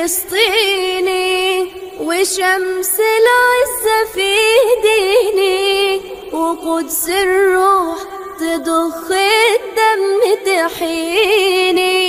فلسطيني، وشمس العزة في ديني، وقدس الروح تضخ الدم تحيني،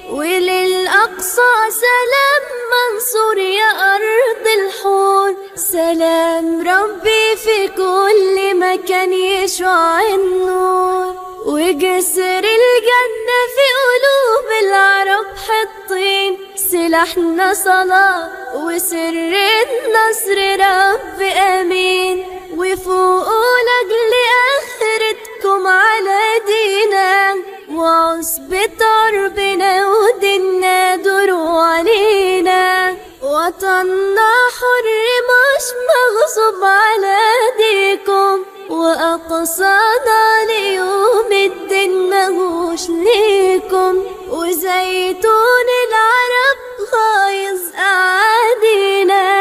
وللأقصى سلام منصور يا أرض الحور. سلام ربي في كل مكان يشع النور، وجسر الجنة في قلوب العرب حطين. سلاحنا صلاة وسر النصر رب أمين، وفوقوا لأجل آخرتكم على دينا، وعصبة عربنا وديننا دوروا علينا. وطننا حر مش مغصوب على ايديكم، وأقصانا ليوم الدين مهوش ليكم، وزيتون العرب غايظ أعادينا،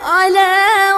على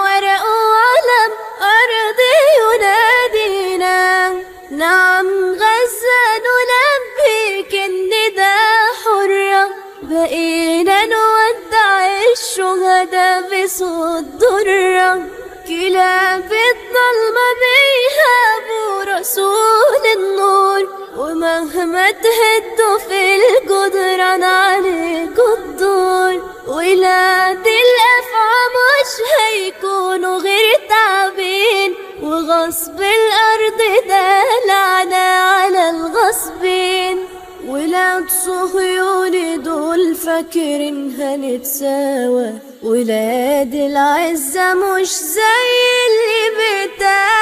ورق وعلم أرض ينادينا. نعم غزة نلبيك النداء حرة، بقينا نودع الشهداء بصوت درة. كلاب الظلمة بيهابوا رسول النور، ومهما تهدوا في الجدران عليكوا الدور. ولاد الأفعى مش هيكونوا غير تعبين، وغصب الأرض ده لعنة على الغصبين. ولاد صهيون دول فاكرين هنتساوى، ولاد العزة مش زي اللي بتاع